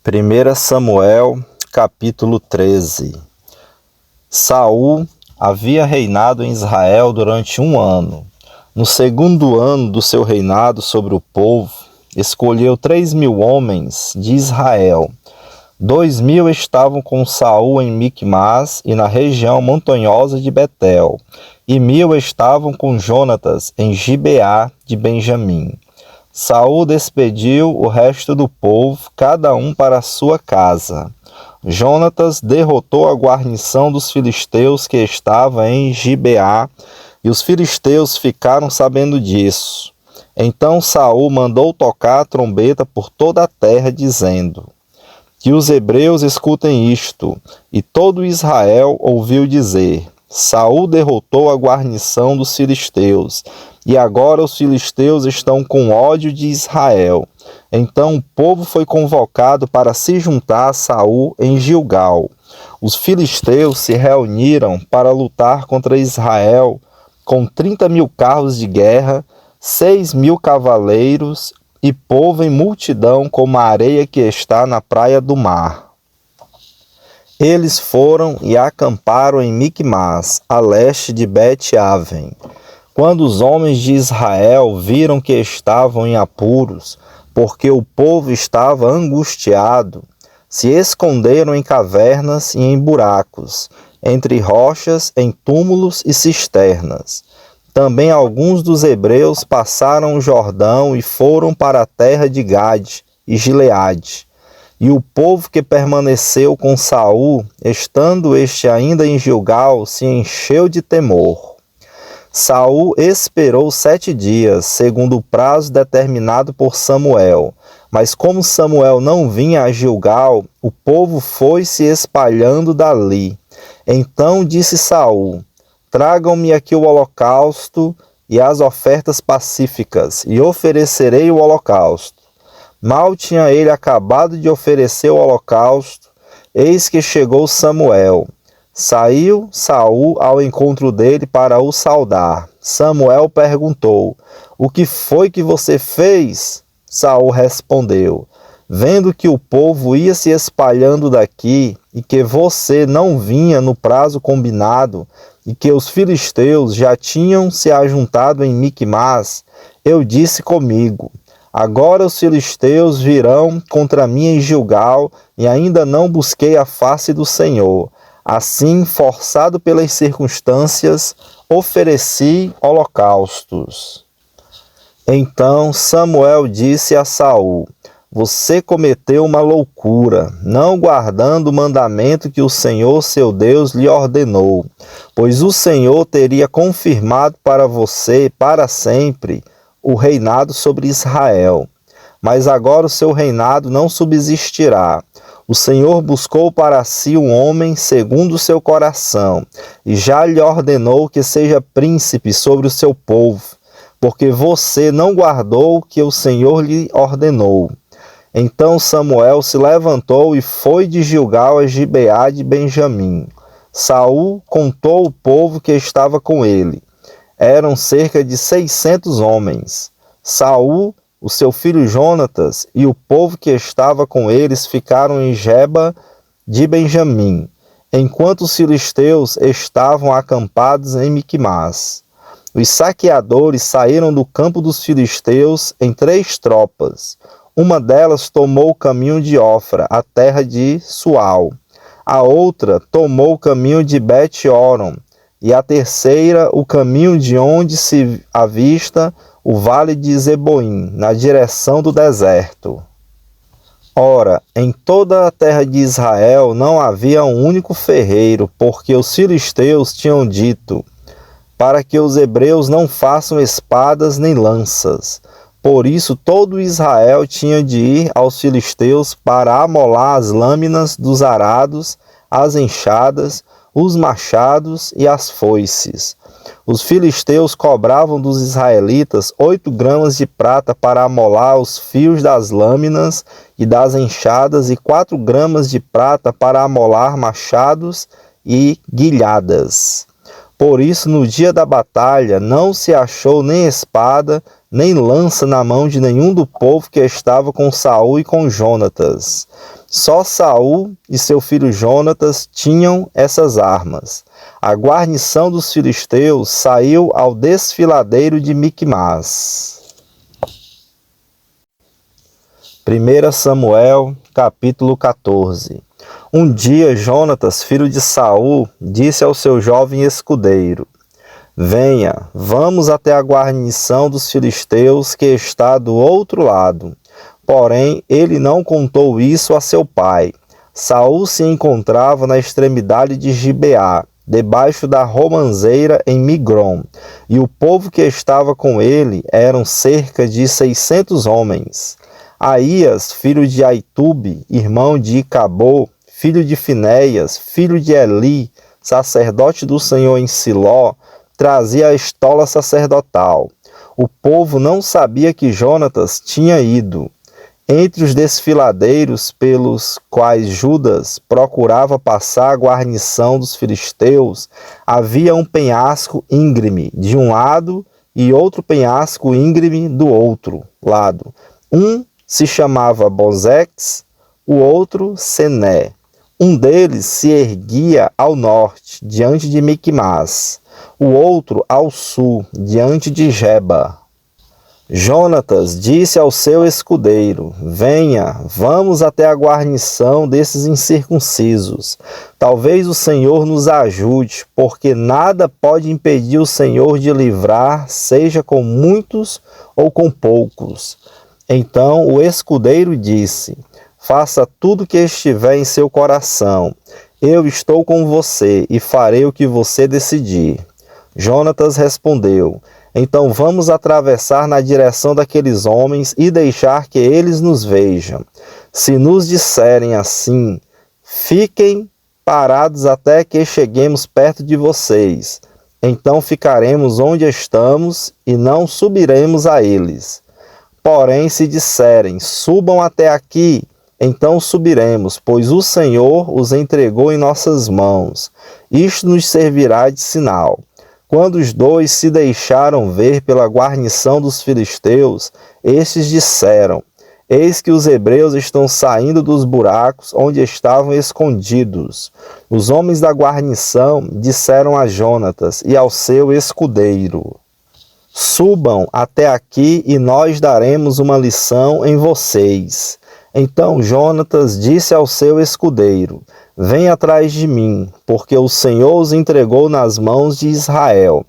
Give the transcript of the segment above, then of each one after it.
1 Samuel, capítulo 13. Saul havia reinado em Israel durante 1 ano. No segundo ano do seu reinado sobre o povo, escolheu 3.000 homens de Israel. 2.000 estavam com Saul em Micmas e na região montanhosa de Betel, e 1.000 estavam com Jonatas em Gibeá de Benjamim. Saul despediu o resto do povo, cada um para a sua casa. Jonatas derrotou a guarnição dos filisteus que estava em Gibeá, e os filisteus ficaram sabendo disso. Então Saul mandou tocar a trombeta por toda a terra, dizendo: que os hebreus escutem isto. E todo Israel ouviu dizer: Saul derrotou a guarnição dos filisteus, e agora os filisteus estão com ódio de Israel. Então o povo foi convocado para se juntar a Saul em Gilgal. Os filisteus se reuniram para lutar contra Israel com 30.000 carros de guerra, 6.000 cavaleiros e povo em multidão como a areia que está na praia do mar. Eles foram e acamparam em Micmas, a leste de Bet-Aven. Quando os homens de Israel viram que estavam em apuros, porque o povo estava angustiado, se esconderam em cavernas e em buracos, entre rochas, em túmulos e cisternas. Também alguns dos hebreus passaram o Jordão e foram para a terra de Gade e Gileade. E o povo que permaneceu com Saul, estando este ainda em Gilgal, se encheu de temor. Saul esperou 7 dias, segundo o prazo determinado por Samuel. Mas como Samuel não vinha a Gilgal, o povo foi se espalhando dali. Então disse Saul: tragam-me aqui o holocausto e as ofertas pacíficas, e oferecerei o holocausto. Mal tinha ele acabado de oferecer o holocausto, eis que chegou Samuel. Saiu Saul ao encontro dele para o saudar. Samuel perguntou: o que foi que você fez? Saul respondeu: vendo que o povo ia se espalhando daqui, e que você não vinha no prazo combinado, e que os filisteus já tinham se ajuntado em Micmas, eu disse comigo: agora os filisteus virão contra mim em Gilgal, e ainda não busquei a face do Senhor. Assim, forçado pelas circunstâncias, ofereci holocaustos. Então Samuel disse a Saul: você cometeu uma loucura, não guardando o mandamento que o Senhor seu Deus lhe ordenou, pois o Senhor teria confirmado para você para sempre o reinado sobre Israel. Mas agora o seu reinado não subsistirá. O Senhor buscou para si um homem segundo o seu coração, e já lhe ordenou que seja príncipe sobre o seu povo, porque você não guardou o que o Senhor lhe ordenou. Então Samuel se levantou e foi de Gilgal a Gibeá de Benjamim. Saul contou o povo que estava com ele. Eram cerca de 600 homens. Saul, o seu filho Jonatas e o povo que estava com eles ficaram em Geba de Benjamim, enquanto os filisteus estavam acampados em Micmas. Os saqueadores saíram do campo dos filisteus em 3 tropas. Uma delas tomou o caminho de Ofra, a terra de Sual. A outra tomou o caminho de Bet-Horon, e a terceira o caminho de onde se avista o vale de Zeboim, na direção do deserto. Ora, em toda a terra de Israel não havia um único ferreiro, porque os filisteus tinham dito: para que os hebreus não façam espadas nem lanças. Por isso todo Israel tinha de ir aos filisteus para amolar as lâminas dos arados, as enxadas, os machados e as foices. Os filisteus cobravam dos israelitas 8 gramas de prata para amolar os fios das lâminas e das enxadas, e 4 gramas de prata para amolar machados e guilhadas. Por isso, no dia da batalha, não se achou nem espada, nem lança na mão de nenhum do povo que estava com Saul e com Jonatas. Só Saul e seu filho Jonatas tinham essas armas. A guarnição dos filisteus saiu ao desfiladeiro de Miquimás. 1 Samuel, capítulo 14. Um dia Jonatas, filho de Saul, disse ao seu jovem escudeiro: Venha, vamos até a guarnição dos filisteus que está do outro lado. Porém, ele não contou isso a seu pai. Saul se encontrava na extremidade de Gibeá, debaixo da romanceira em Migrom, e o povo que estava com ele eram cerca de 600 homens. Aías, filho de Aitube, irmão de Icabô, filho de Finéias, filho de Eli, sacerdote do Senhor em Siló, trazia a estola sacerdotal. O povo não sabia que Jonatas tinha ido. Entre os desfiladeiros pelos quais Judas procurava passar a guarnição dos filisteus, havia um penhasco íngreme de um lado e outro penhasco íngreme do outro lado. Um se chamava Bozex, o outro Sené. Um deles se erguia ao norte, diante de Miquimás, o outro ao sul, diante de Geba. Jonatas disse ao seu escudeiro: Venha, vamos até a guarnição desses incircuncisos. Talvez o Senhor nos ajude, porque nada pode impedir o Senhor de livrar, seja com muitos ou com poucos. Então o escudeiro disse: Faça tudo o que estiver em seu coração. Eu estou com você e farei o que você decidir. Jonatas respondeu: Então vamos atravessar na direção daqueles homens e deixar que eles nos vejam. Se nos disserem assim: Fiquem parados até que cheguemos perto de vocês, então ficaremos onde estamos e não subiremos a eles. Porém, se disserem: Subam até aqui, então subiremos, pois o Senhor os entregou em nossas mãos. Isto nos servirá de sinal. Quando os dois se deixaram ver pela guarnição dos filisteus, estes disseram: Eis que os hebreus estão saindo dos buracos onde estavam escondidos. Os homens da guarnição disseram a Jonatas e ao seu escudeiro: Subam até aqui e nós daremos uma lição em vocês. Então Jonatas disse ao seu escudeiro: Vem atrás de mim, porque o Senhor os entregou nas mãos de Israel.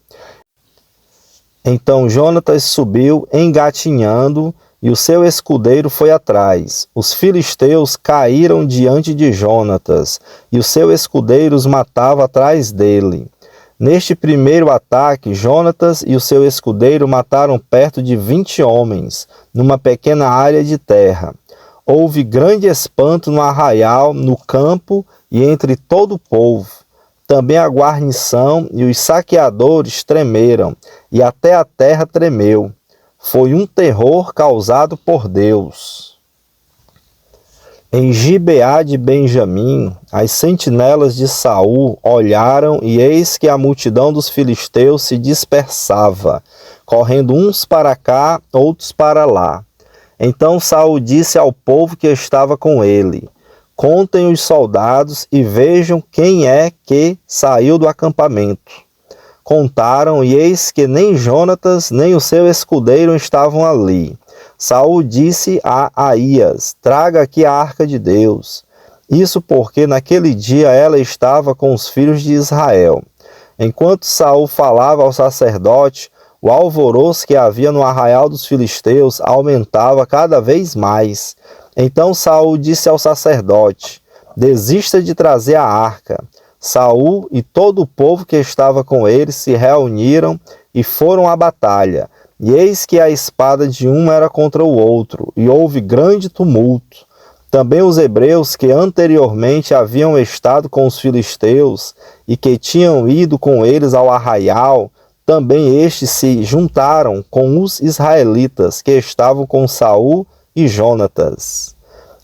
Então Jonatas subiu engatinhando, e o seu escudeiro foi atrás. Os filisteus caíram diante de Jonatas, e o seu escudeiro os matava atrás dele. Neste primeiro ataque, Jonatas e o seu escudeiro mataram perto de 20 homens, numa pequena área de terra. Houve grande espanto no arraial, no campo e entre todo o povo. Também a guarnição e os saqueadores tremeram, e até a terra tremeu. Foi um terror causado por Deus. Em Gibeá de Benjamim, as sentinelas de Saul olharam, e eis que a multidão dos filisteus se dispersava, correndo uns para cá, outros para lá. Então Saul disse ao povo que estava com ele: Contem os soldados e vejam quem é que saiu do acampamento. Contaram, e eis que nem Jonatas nem o seu escudeiro estavam ali. Saul disse a Aías: Traga aqui a arca de Deus. Isso porque naquele dia ela estava com os filhos de Israel. Enquanto Saul falava ao sacerdote, o alvoroço que havia no arraial dos filisteus aumentava cada vez mais. Então Saul disse ao sacerdote: Desista de trazer a arca. Saul e todo o povo que estava com ele se reuniram e foram à batalha. E eis que a espada de um era contra o outro, e houve grande tumulto. Também os hebreus que anteriormente haviam estado com os filisteus e que tinham ido com eles ao arraial, também estes se juntaram com os israelitas que estavam com Saul e Jonatas.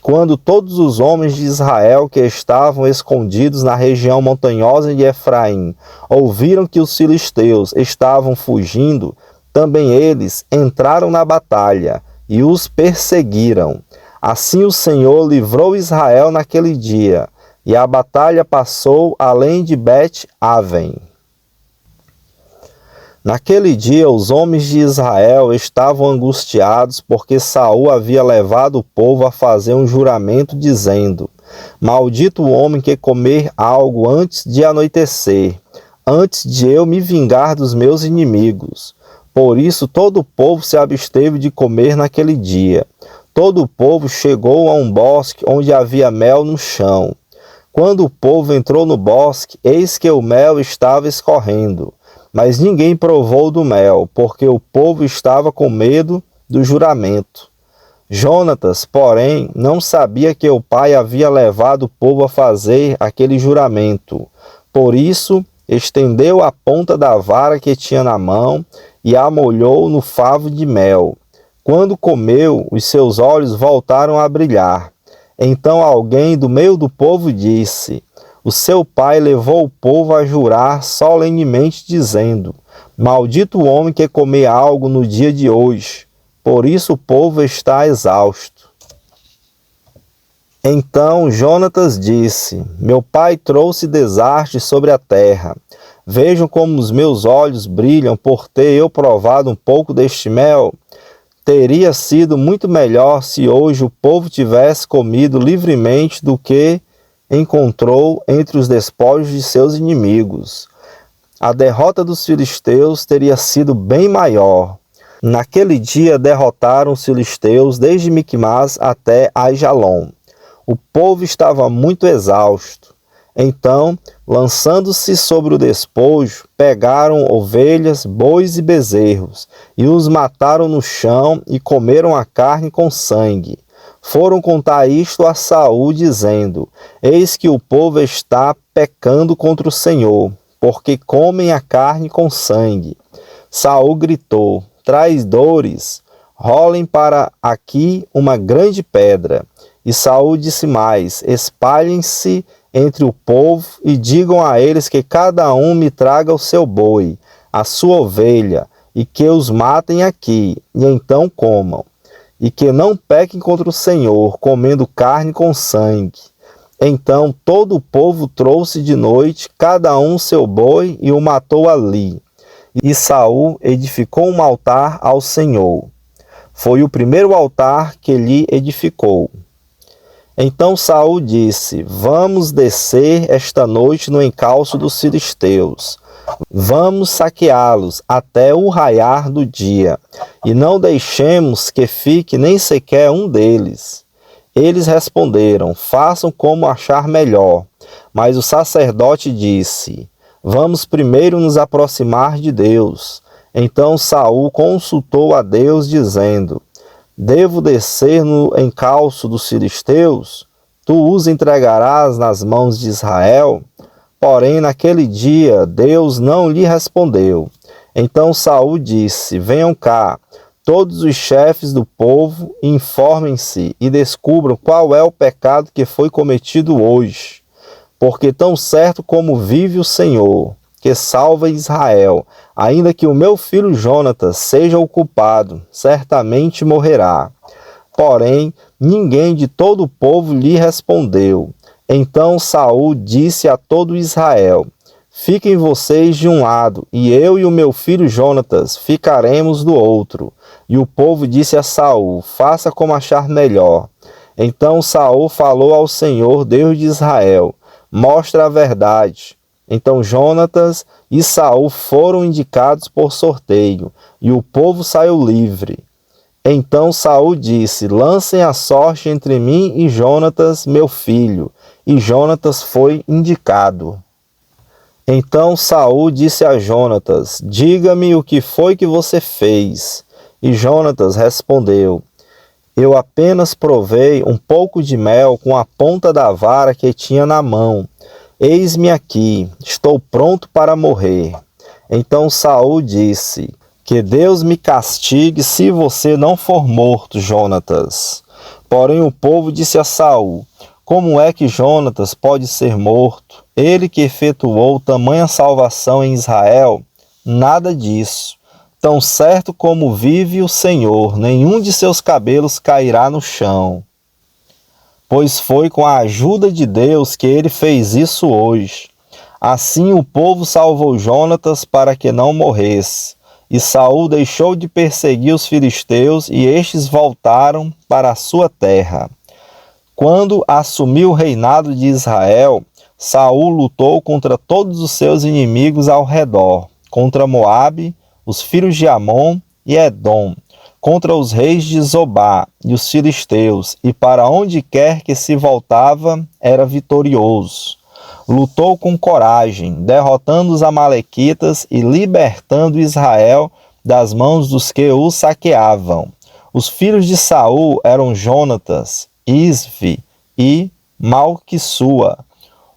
Quando todos os homens de Israel que estavam escondidos na região montanhosa de Efraim ouviram que os filisteus estavam fugindo, também eles entraram na batalha e os perseguiram. Assim o Senhor livrou Israel naquele dia, e a batalha passou além de Bet-Aven. Naquele dia os homens de Israel estavam angustiados porque Saul havia levado o povo a fazer um juramento dizendo: Maldito o homem que comer algo antes de anoitecer, antes de eu me vingar dos meus inimigos. Por isso todo o povo se absteve de comer naquele dia. Todo o povo chegou a um bosque onde havia mel no chão. Quando o povo entrou no bosque, eis que o mel estava escorrendo. Mas ninguém provou do mel, porque o povo estava com medo do juramento. Jonatas, porém, não sabia que o pai havia levado o povo a fazer aquele juramento. Por isso, estendeu a ponta da vara que tinha na mão e a molhou no favo de mel. Quando comeu, os seus olhos voltaram a brilhar. Então alguém do meio do povo disse: O seu pai levou o povo a jurar solenemente, dizendo: Maldito o homem que comer algo no dia de hoje. Por isso o povo está exausto. Então Jonatas disse: Meu pai trouxe desastre sobre a terra. Vejam como os meus olhos brilham por ter eu provado um pouco deste mel. Teria sido muito melhor se hoje o povo tivesse comido livremente do que encontrou entre os despojos de seus inimigos. A derrota dos filisteus teria sido bem maior. Naquele dia derrotaram os filisteus desde Micmas até Aijalon. O povo estava muito exausto. Então, lançando-se sobre o despojo, pegaram ovelhas, bois e bezerros, e os mataram no chão e comeram a carne com sangue. Foram contar isto a Saul, dizendo: Eis que o povo está pecando contra o Senhor, porque comem a carne com sangue. Saul gritou: Traidores, rolem para aqui uma grande pedra. E Saul disse mais: Espalhem-se entre o povo e digam a eles que cada um me traga o seu boi, a sua ovelha, e que os matem aqui, e então comam. E que não pequem contra o Senhor, comendo carne com sangue. Então todo o povo trouxe de noite cada um seu boi e o matou ali. E Saul edificou um altar ao Senhor. Foi o primeiro altar que lhe edificou. Então Saul disse: Vamos descer esta noite no encalço dos filisteus. Vamos saqueá-los até o raiar do dia, e não deixemos que fique nem sequer um deles. Eles responderam: Façam como achar melhor. Mas o sacerdote disse: Vamos primeiro nos aproximar de Deus. Então Saul consultou a Deus, dizendo: Devo descer no encalço dos filisteus? Tu os entregarás nas mãos de Israel? Porém, naquele dia, Deus não lhe respondeu. Então Saul disse: Venham cá, todos os chefes do povo, informem-se e descubram qual é o pecado que foi cometido hoje. Porque tão certo como vive o Senhor, que salva Israel, ainda que o meu filho Jonatas seja o culpado, certamente morrerá. Porém, ninguém de todo o povo lhe respondeu. Então Saul disse a todo Israel: Fiquem vocês de um lado, e eu e o meu filho Jonatas ficaremos do outro. E o povo disse a Saul: Faça como achar melhor. Então Saul falou ao Senhor, Deus de Israel: Mostra a verdade. Então Jonatas e Saul foram indicados por sorteio, e o povo saiu livre. Então Saul disse: Lancem a sorte entre mim e Jonatas, meu filho. E Jonatas foi indicado. Então Saul disse a Jonatas: Diga-me o que foi que você fez. E Jonatas respondeu: Eu apenas provei um pouco de mel com a ponta da vara que tinha na mão. Eis-me aqui, estou pronto para morrer. Então Saul disse: Que Deus me castigue se você não for morto, Jonatas. Porém o povo disse a Saul: Como é que Jonatas pode ser morto? Ele que efetuou tamanha salvação em Israel? Nada disso. Tão certo como vive o Senhor, nenhum de seus cabelos cairá no chão. pois foi com a ajuda de Deus que ele fez isso hoje. Assim o povo salvou Jonatas para que não morresse. E Saul deixou de perseguir os filisteus e estes voltaram para a sua terra. Quando assumiu o reinado de Israel, Saul lutou contra todos os seus inimigos ao redor, contra Moabe, os filhos de Amon e Edom, contra os reis de Zobá e os filisteus, e para onde quer que se voltava, era vitorioso. Lutou com coragem, derrotando os amalequitas e libertando Israel das mãos dos que o saqueavam. Os filhos de Saul eram Jonatas, Isvi e Malquissua.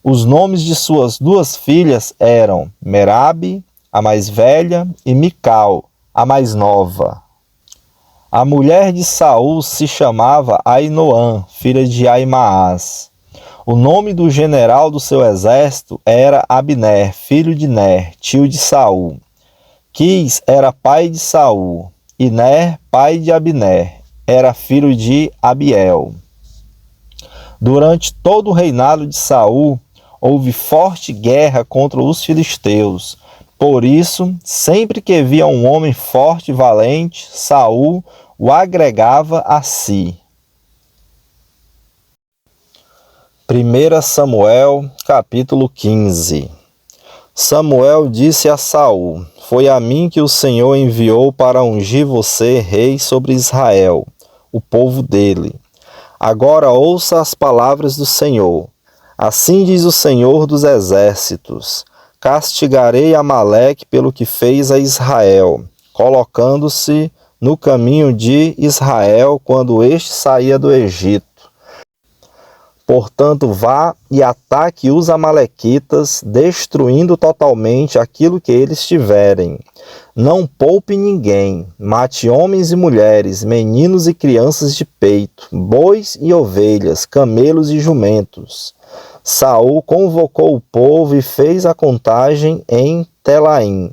Os nomes de suas duas filhas eram Merabe, a mais velha, e Mical, a mais nova. A mulher de Saul se chamava Ainoã, filha de Aimaas. O nome do general do seu exército era Abner, filho de Ner, tio de Saul. Quis era pai de Saul, e Ner, pai de Abner, era filho de Abiel. Durante todo o reinado de Saul, houve forte guerra contra os filisteus. Por isso, sempre que via um homem forte e valente, Saul o agregava a si. 1 Samuel, capítulo 15. Samuel disse a Saul: Foi a mim que o Senhor enviou para ungir você rei sobre Israel, o povo dele. Agora ouça as palavras do Senhor. Assim diz o Senhor dos exércitos: Castigarei Amaleque pelo que fez a Israel, colocando-se no caminho de Israel quando este saía do Egito. Portanto, vá e ataque os amalequitas, destruindo totalmente aquilo que eles tiverem. Não poupe ninguém, mate homens e mulheres, meninos e crianças de peito, bois e ovelhas, camelos e jumentos. Saul convocou o povo e fez a contagem em Telaim,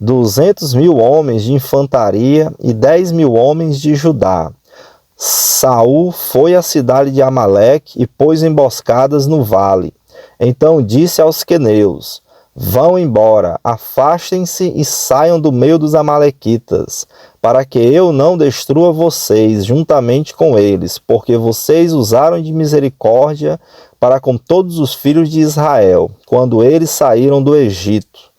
200.000 homens de infantaria e 10.000 homens de Judá. Saul foi à cidade de Amaleque e pôs emboscadas no vale. Então disse aos queneus: Vão embora, afastem-se e saiam do meio dos amalequitas, para que eu não destrua vocês juntamente com eles, porque vocês usaram de misericórdia para com todos os filhos de Israel, quando eles saíram do Egito.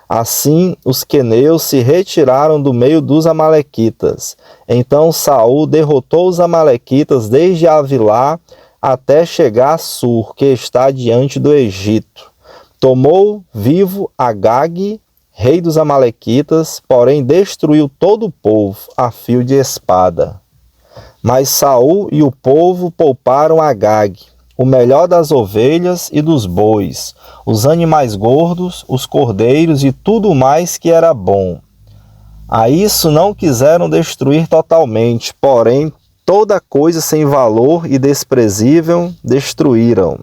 Assim, os queneus se retiraram do meio dos amalequitas. Então Saul derrotou os amalequitas desde Avilá até chegar a Sur, que está diante do Egito. Tomou vivo Agag, rei dos amalequitas, porém destruiu todo o povo a fio de espada. Mas Saul e o povo pouparam Agag, o melhor das ovelhas e dos bois, os animais gordos, os cordeiros e tudo mais que era bom. A isso não quiseram destruir totalmente, porém toda coisa sem valor e desprezível destruíram.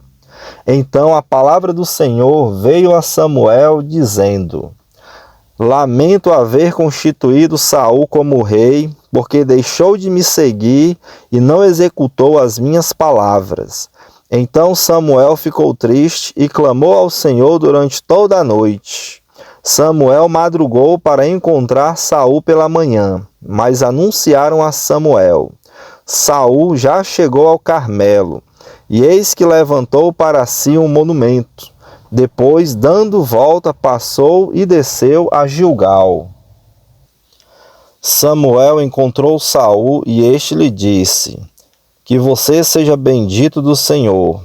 Então a palavra do Senhor veio a Samuel dizendo: Lamento haver constituído Saul como rei, porque deixou de me seguir e não executou as minhas palavras. Então Samuel ficou triste e clamou ao Senhor durante toda a noite. Samuel madrugou para encontrar Saul pela manhã, mas anunciaram a Samuel: Saul já chegou ao Carmelo, e eis que levantou para si um monumento. Depois, dando volta, passou e desceu a Gilgal. Samuel encontrou Saul e este lhe disse: Que você seja bendito do Senhor.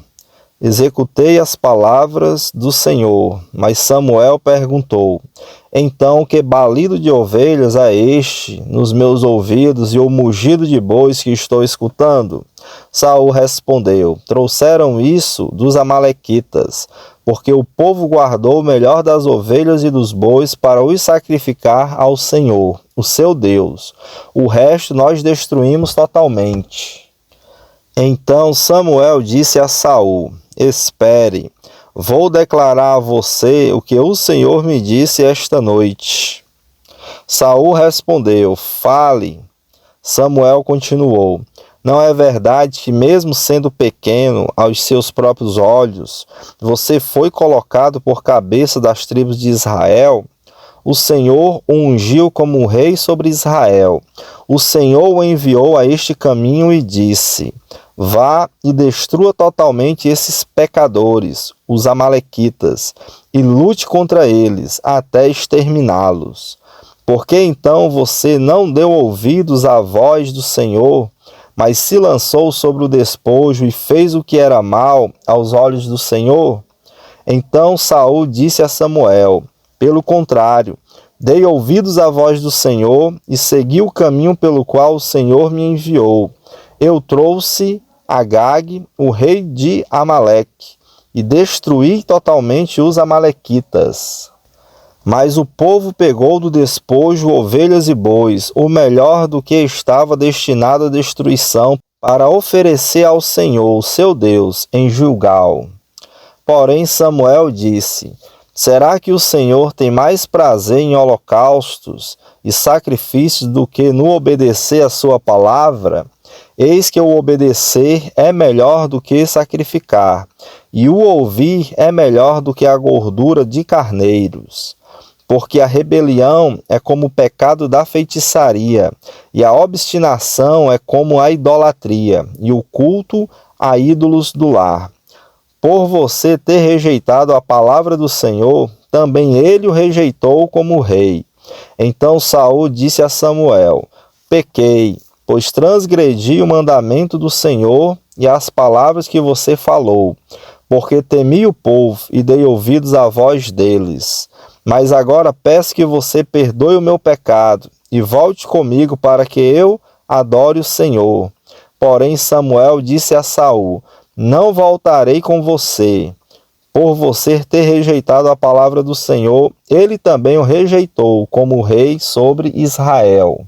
Executei as palavras do Senhor. Mas Samuel perguntou: Então que balido de ovelhas é este nos meus ouvidos e o mugido de bois que estou escutando? Saul respondeu: Trouxeram isso dos amalequitas, porque o povo guardou o melhor das ovelhas e dos bois para os sacrificar ao Senhor, o seu Deus. O resto nós destruímos totalmente. Então Samuel disse a Saul: Espere, vou declarar a você o que o Senhor me disse esta noite. Saul respondeu: Fale. Samuel continuou: Não é verdade que, mesmo sendo pequeno aos seus próprios olhos, você foi colocado por cabeça das tribos de Israel? O Senhor o ungiu como rei sobre Israel. O Senhor o enviou a este caminho e disse: Vá e destrua totalmente esses pecadores, os amalequitas, e lute contra eles até exterminá-los. Por que então você não deu ouvidos à voz do Senhor, mas se lançou sobre o despojo e fez o que era mal aos olhos do Senhor? Então Saul disse a Samuel: Pelo contrário, dei ouvidos à voz do Senhor e segui o caminho pelo qual o Senhor me enviou. Eu trouxe Agag, o rei de Amaleque, e destruí totalmente os amalequitas. Mas o povo pegou do despojo ovelhas e bois, o melhor do que estava destinado à destruição, para oferecer ao Senhor, seu Deus, em Gilgal. Porém Samuel disse: Será que o Senhor tem mais prazer em holocaustos e sacrifícios do que no obedecer a sua palavra? Eis que o obedecer é melhor do que sacrificar, e o ouvir é melhor do que a gordura de carneiros. Porque a rebelião é como o pecado da feitiçaria, e a obstinação é como a idolatria, e o culto a ídolos do lar. Por você ter rejeitado a palavra do Senhor, também ele o rejeitou como rei. Então Saul disse a Samuel: Pequei, pois transgredi o mandamento do Senhor e as palavras que você falou, porque temi o povo e dei ouvidos à voz deles. Mas agora peço que você perdoe o meu pecado e volte comigo para que eu adore o Senhor. Porém Samuel disse a Saul: Não voltarei com você. Por você ter rejeitado a palavra do Senhor, ele também o rejeitou como rei sobre Israel.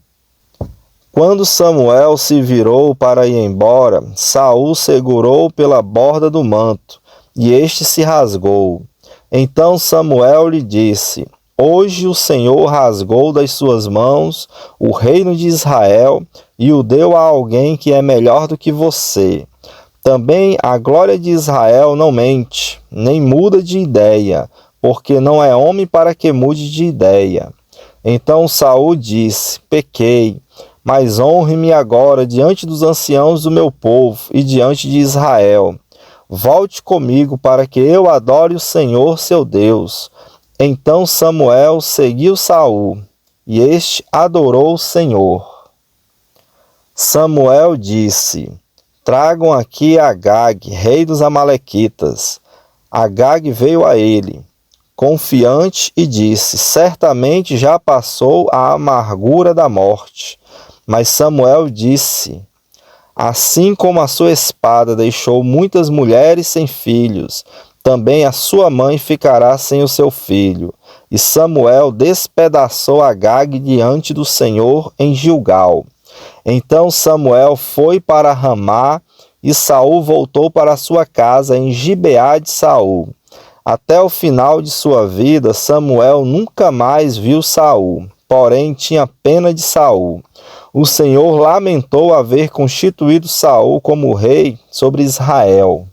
Quando Samuel se virou para ir embora, Saul segurou pela borda do manto, e este se rasgou. Então Samuel lhe disse: Hoje o Senhor rasgou das suas mãos o reino de Israel e o deu a alguém que é melhor do que você. Também a glória de Israel não mente, nem muda de ideia, porque não é homem para que mude de ideia. Então Saul disse: Pequei, mas honre-me agora diante dos anciãos do meu povo e diante de Israel. Volte comigo para que eu adore o Senhor seu Deus. Então Samuel seguiu Saul, e este adorou o Senhor. Samuel disse: Tragam aqui Agag, rei dos amalequitas. Agag veio a ele, confiante, e disse: Certamente já passou a amargura da morte. Mas Samuel disse: Assim como a sua espada deixou muitas mulheres sem filhos, também a sua mãe ficará sem o seu filho. E Samuel despedaçou Agag diante do Senhor em Gilgal. Então Samuel foi para Ramá, e Saul voltou para sua casa em Gibeá de Saul. Até o final de sua vida, Samuel nunca mais viu Saul, porém tinha pena de Saul. O Senhor lamentou haver constituído Saul como rei sobre Israel.